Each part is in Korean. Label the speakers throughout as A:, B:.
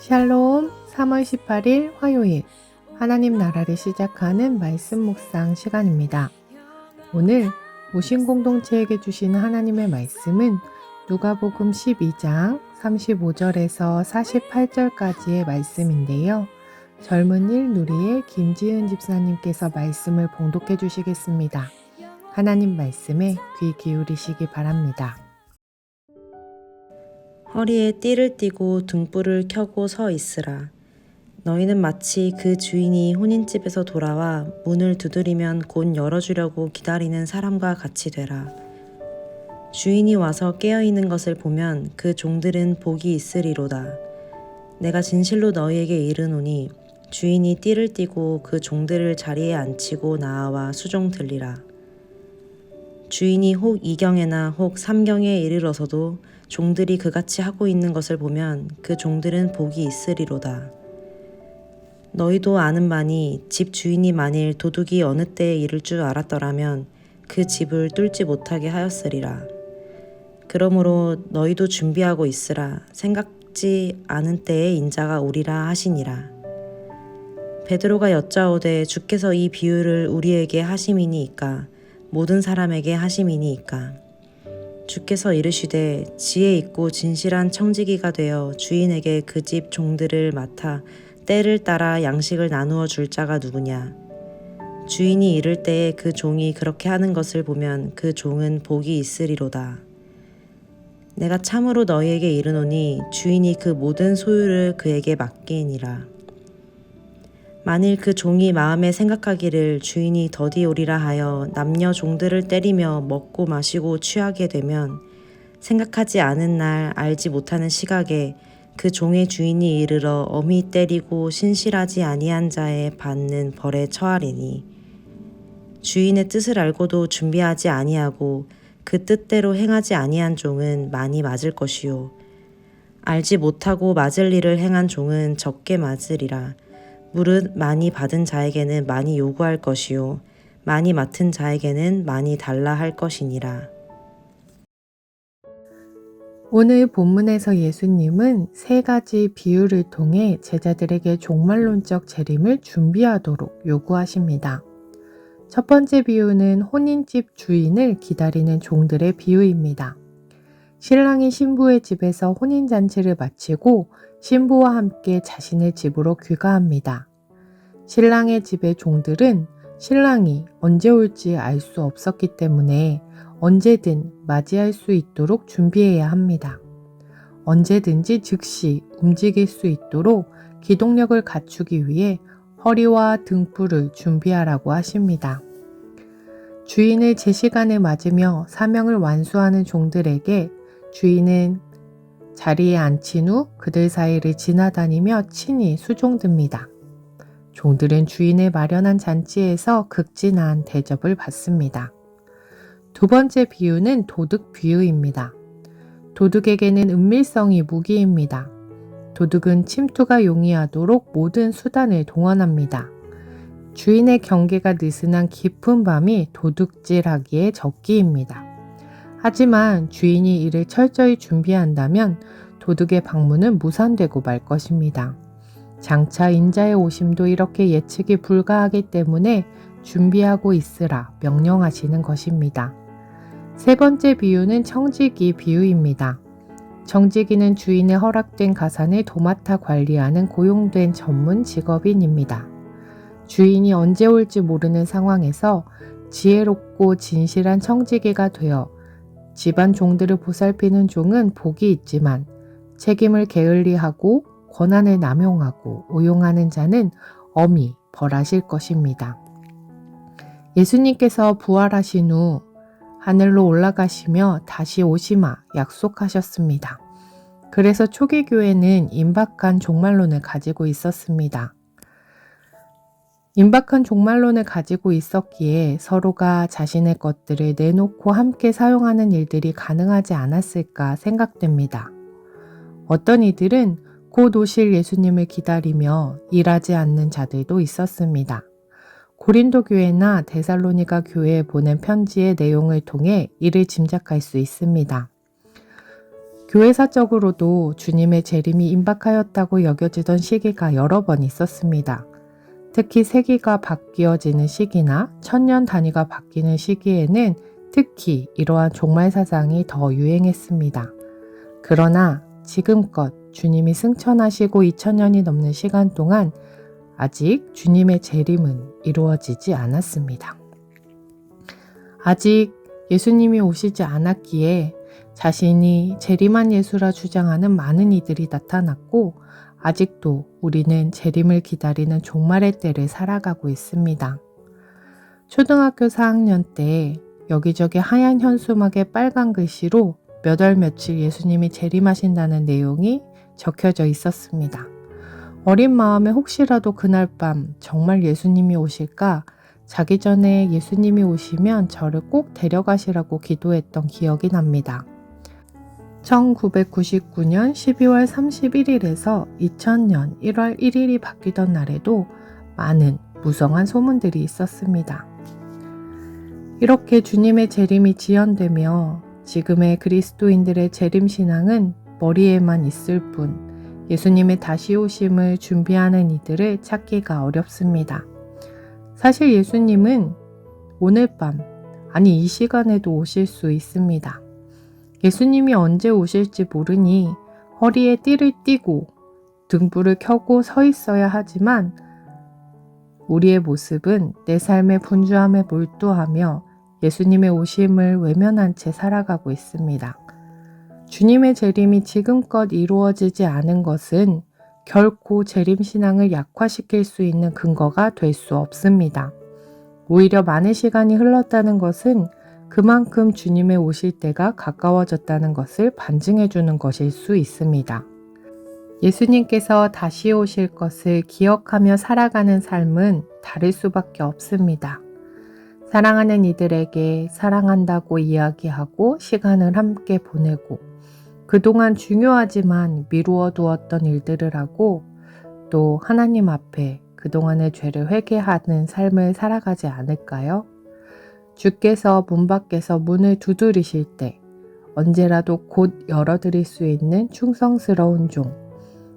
A: 샬롬 3월 18일 화요일 하나님 나라를 시작하는 말씀 묵상 시간입니다. 오늘 모신 공동체에게 주시는 하나님의 말씀은 누가복음 12장 35절에서 48절까지의 말씀인데요. 젊은일 누리의 김지은 집사님께서 말씀을 봉독해 주시겠습니다. 하나님 말씀에 귀 기울이시기 바랍니다.
B: 허리에 띠를 띠고 등불을 켜고 서 있으라. 너희는 마치 그 주인이 혼인집에서 돌아와 문을 두드리면 곧 열어주려고 기다리는 사람과 같이 되라. 주인이 와서 깨어있는 것을 보면 그 종들은 복이 있으리로다. 내가 진실로 너희에게 이르노니 주인이 띠를 띠고 그 종들을 자리에 앉히고 나아와 수종 들리라. 주인이 혹 2경에나 혹 3경에 이르러서도 종들이 그같이 하고 있는 것을 보면 그 종들은 복이 있으리로다. 너희도 아는 바니 집 주인이 만일 도둑이 어느 때에 이를 줄 알았더라면 그 집을 뚫지 못하게 하였으리라. 그러므로 너희도 준비하고 있으라. 생각지 않은 때에 인자가 오리라 하시니라. 베드로가 여짜오되 주께서 이 비유를 우리에게 하심이니이까 모든 사람에게 하심이니이까. 주께서 이르시되 지혜 있고 진실한 청지기가 되어 주인에게 그 집 종들을 맡아 때를 따라 양식을 나누어 줄 자가 누구냐. 주인이 이를 때에 그 종이 그렇게 하는 것을 보면 그 종은 복이 있으리로다. 내가 참으로 너희에게 이르노니 주인이 그 모든 소유를 그에게 맡기니라. 만일 그 종이 마음에 생각하기를 주인이 더디 오리라 하여 남녀 종들을 때리며 먹고 마시고 취하게 되면 생각하지 않은 날 알지 못하는 시각에 그 종의 주인이 이르러 엄히 때리고 신실하지 아니한 자에 받는 벌에 처하리니 주인의 뜻을 알고도 준비하지 아니하고 그 뜻대로 행하지 아니한 종은 많이 맞을 것이요 알지 못하고 맞을 일을 행한 종은 적게 맞으리라. 무릇 많이 받은 자에게는 많이 요구할 것이요 많이 맡은 자에게는 많이 달라 할 것이니라.
A: 오늘 본문에서 예수님은 세 가지 비유를 통해 제자들에게 종말론적 재림을 준비하도록 요구하십니다. 첫 번째 비유는 혼인집 주인을 기다리는 종들의 비유입니다. 신랑이 신부의 집에서 혼인잔치를 마치고 신부와 함께 자신의 집으로 귀가합니다. 신랑의 집의 종들은 신랑이 언제 올지 알 수 없었기 때문에 언제든 맞이할 수 있도록 준비해야 합니다. 언제든지 즉시 움직일 수 있도록 기동력을 갖추기 위해 허리와 등불을 준비하라고 하십니다. 주인을 제 시간에 맞으며 사명을 완수하는 종들에게 주인은 자리에 앉힌 후 그들 사이를 지나다니며 친히 수종듭니다. 종들은 주인의 마련한 잔치에서 극진한 대접을 받습니다. 두 번째 비유는 도둑 비유입니다. 도둑에게는 은밀성이 무기입니다. 도둑은 침투가 용이하도록 모든 수단을 동원합니다. 주인의 경계가 느슨한 깊은 밤이 도둑질하기에 적기입니다. 하지만 주인이 이를 철저히 준비한다면 도둑의 방문은 무산되고 말 것입니다. 장차 인자의 오심도 이렇게 예측이 불가하기 때문에 준비하고 있으라 명령하시는 것입니다. 세 번째 비유는 청지기 비유입니다. 청지기는 주인의 허락된 가산을 도맡아 관리하는 고용된 전문 직업인입니다. 주인이 언제 올지 모르는 상황에서 지혜롭고 진실한 청지기가 되어 집안 종들을 보살피는 종은 복이 있지만 책임을 게을리하고 권한을 남용하고 오용하는 자는 엄히 벌하실 것입니다. 예수님께서 부활하신 후 하늘로 올라가시며 다시 오시마 약속하셨습니다. 그래서 초기 교회는 임박한 종말론을 가지고 있었습니다. 임박한 종말론을 가지고 있었기에 서로가 자신의 것들을 내놓고 함께 사용하는 일들이 가능하지 않았을까 생각됩니다. 어떤 이들은 곧 오실 예수님을 기다리며 일하지 않는 자들도 있었습니다. 고린도 교회나 데살로니가 교회에 보낸 편지의 내용을 통해 이를 짐작할 수 있습니다. 교회사적으로도 주님의 재림이 임박하였다고 여겨지던 시기가 여러 번 있었습니다. 특히 세기가 바뀌어지는 시기나 천년 단위가 바뀌는 시기에는 특히 이러한 종말 사상이 더 유행했습니다. 그러나 지금껏 주님이 승천하시고 2000년이 넘는 시간 동안 아직 주님의 재림은 이루어지지 않았습니다. 아직 예수님이 오시지 않았기에 자신이 재림한 예수라 주장하는 많은 이들이 나타났고 아직도 우리는 재림을 기다리는 종말의 때를 살아가고 있습니다. 초등학교 4학년 때 여기저기 하얀 현수막에 빨간 글씨로 몇 월 며칠 예수님이 재림하신다는 내용이 적혀져 있었습니다. 어린 마음에 혹시라도 그날 밤 정말 예수님이 오실까 자기 전에 예수님이 오시면 저를 꼭 데려가시라고 기도했던 기억이 납니다. 1999년 12월 31일에서 2000년 1월 1일이 바뀌던 날에도 많은 무성한 소문들이 있었습니다. 이렇게 주님의 재림이 지연되며 지금의 그리스도인들의 재림 신앙은 머리에만 있을 뿐 예수님의 다시 오심을 준비하는 이들을 찾기가 어렵습니다. 사실 예수님은 오늘 밤, 아니 이 시간에도 오실 수 있습니다. 예수님이 언제 오실지 모르니 허리에 띠를 띠고 등불을 켜고 서 있어야 하지만 우리의 모습은 내 삶의 분주함에 몰두하며 예수님의 오심을 외면한 채 살아가고 있습니다. 주님의 재림이 지금껏 이루어지지 않은 것은 결코 재림신앙을 약화시킬 수 있는 근거가 될 수 없습니다. 오히려 많은 시간이 흘렀다는 것은 그만큼 주님의 오실 때가 가까워졌다는 것을 반증해 주는 것일 수 있습니다. 예수님께서 다시 오실 것을 기억하며 살아가는 삶은 다를 수밖에 없습니다. 사랑하는 이들에게 사랑한다고 이야기하고 시간을 함께 보내고 그동안 중요하지만 미루어 두었던 일들을 하고 또 하나님 앞에 그동안의 죄를 회개하는 삶을 살아가지 않을까요? 주께서 문 밖에서 문을 두드리실 때 언제라도 곧 열어드릴 수 있는 충성스러운 종,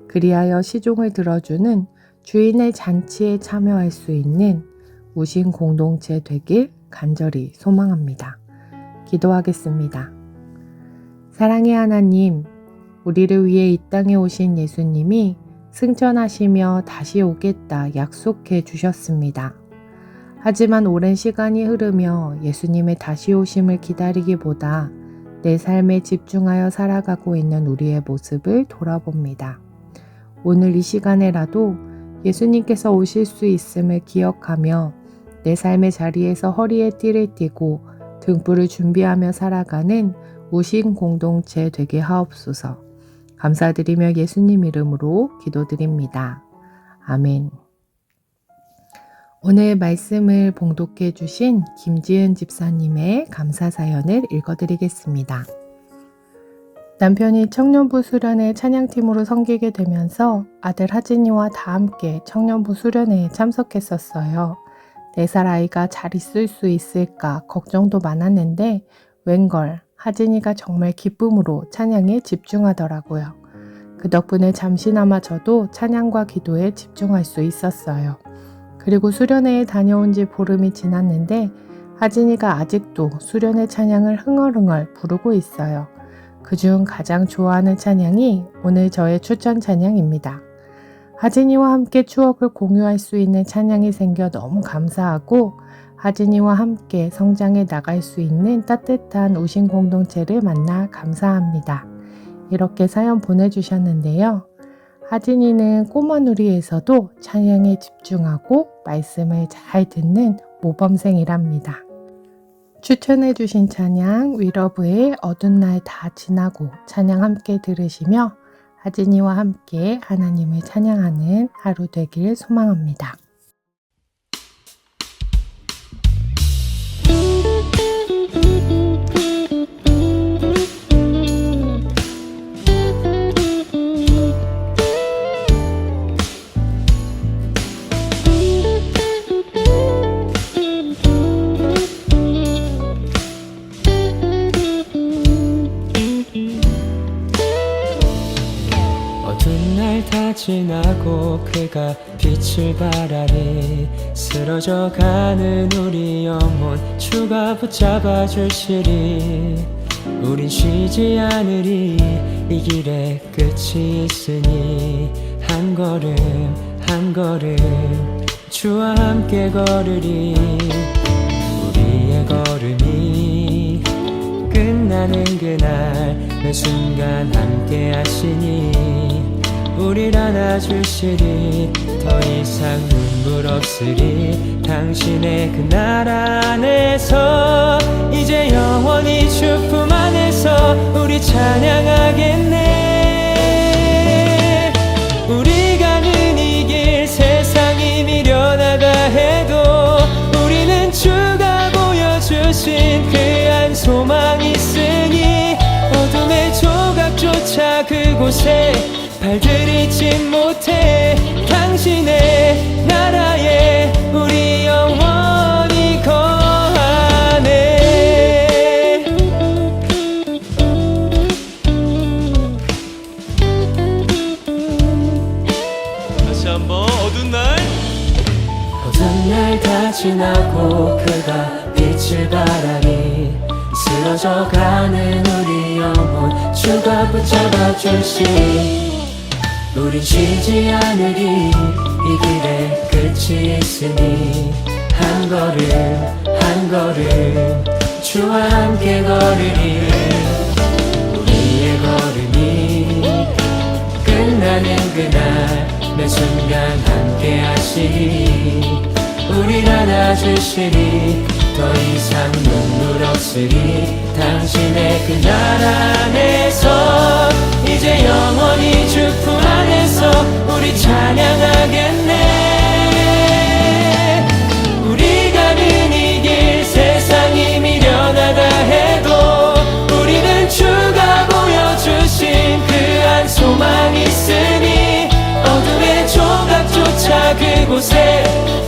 A: 그리하여 시종을 들어주는 주인의 잔치에 참여할 수 있는 우신 공동체 되길 간절히 소망합니다. 기도하겠습니다. 사랑의 하나님, 우리를 위해 이 땅에 오신 예수님이 승천하시며 다시 오겠다 약속해 주셨습니다. 하지만 오랜 시간이 흐르며 예수님의 다시 오심을 기다리기보다 내 삶에 집중하여 살아가고 있는 우리의 모습을 돌아봅니다. 오늘 이 시간에라도 예수님께서 오실 수 있음을 기억하며 내 삶의 자리에서 허리에 띠를 띠고 등불을 준비하며 살아가는 우신 공동체 되게 하옵소서. 감사드리며 예수님 이름으로 기도드립니다. 아멘. 오늘 말씀을 봉독해 주신 김지은 집사님의 감사 사연을 읽어드리겠습니다. 남편이 청년부 수련회 찬양팀으로 섬기게 되면서 아들 하진이와 다 함께 청년부 수련회에 참석했었어요. 4살 아이가 잘 있을 수 있을까 걱정도 많았는데 웬걸 하진이가 정말 기쁨으로 찬양에 집중하더라고요. 그 덕분에 잠시나마 저도 찬양과 기도에 집중할 수 있었어요. 그리고 수련회에 다녀온 지 보름이 지났는데 하진이가 아직도 수련회 찬양을 흥얼흥얼 부르고 있어요. 그중 가장 좋아하는 찬양이 오늘 저의 추천 찬양입니다. 하진이와 함께 추억을 공유할 수 있는 찬양이 생겨 너무 감사하고 하진이와 함께 성장해 나갈 수 있는 따뜻한 우신 공동체를 만나 감사합니다. 이렇게 사연 보내주셨는데요. 하진이는 꼬마누리에서도 찬양에 집중하고 말씀을 잘 듣는 모범생이랍니다. 추천해주신 찬양 위러브의 어두운 날 다 지나고 찬양 함께 들으시며 하진이와 함께 하나님을 찬양하는 하루 되길 소망합니다.
C: 다 지나고 그가 빛을 발하니 쓰러져가는 우리 영혼 주가 붙잡아 주시리. 우린 쉬지 않으리. 이 길에 끝이 있으니 한 걸음 한 걸음 주와 함께 걸으리. 우리의 걸음이 끝나는 그날 매 순간 함께 하시니 우릴 안아주시리. 더 이상 눈물 없으리. 당신의 그 나라 안에서 이제 영원히 주 품 안에서 우리 찬양하겠네. 우리 가는 이 길 세상이 미련하다 해도 우리는 주가 보여주신 그 한 소망 있으니 어둠의 조각조차 그곳에 발들이지 못해. 당신의 나라에 우리 영원히 거하네.
D: 다시 한번 어두운 날
C: 어두운 날 다 지나고 그가 빛을 발하니 쓰러져가는 우리 영혼 주가 붙잡아 주시니 우린 쉬지 않으리. 이 길에 끝이 있으니 한 걸음 한 걸음 주와 함께 걸으리. 우리의 걸음이 끝나는 그날 매 순간 함께 하시리. 우릴 안아주시리. 더 이상 눈물 없으리. 당신의 그 나라 안에서 이제 영원히 주 품 안에서 우리 찬양하겠네. 우리 가는 이 길 세상이 미련하다 해도 우리는 주가 보여주신 그 한 소망 있으니 어둠의 조각조차 그곳에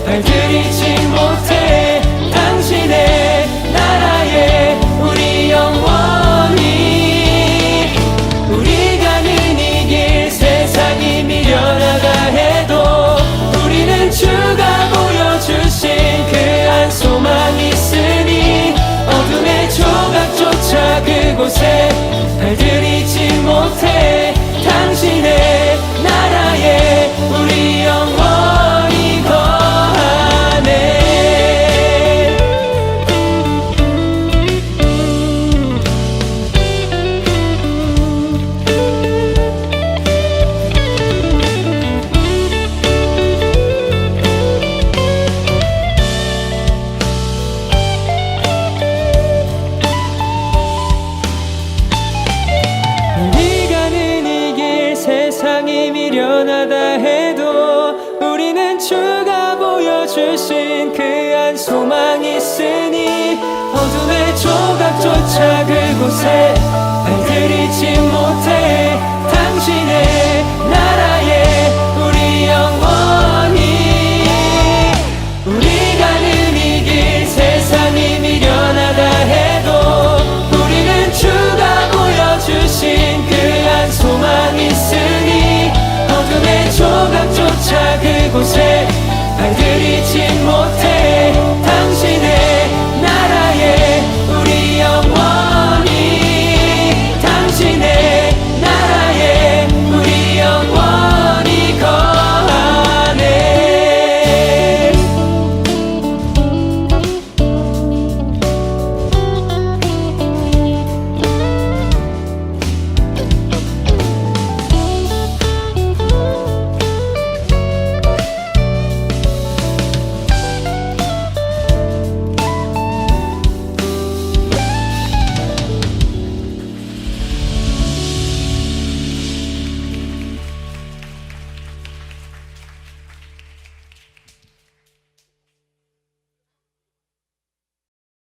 C: 발들이지 못해. 당신의 나라에 우리 영원히 우리 가는 이 길 세상이 미련하다 해도 우리는 주가 보여주신 그 한 소망 있으니 어둠의 조각조차 그곳에 발들이지 못해. 당신의 나라에 우리 영원히 거하네. 우리 가는 이 길 세상이 미련하다 해도 우리는 주가 보여주신 그 한 소망 있으니 어둠의 조각조차 그곳에 발들이지 못해. 당신의 나라에 우리 영원히 우리 가는 이 길 세상이 미련하다 해도 우리는 주가 보여주신 그 한 소망 있으니 어둠의 조각조차 그곳에 발들이지 못해.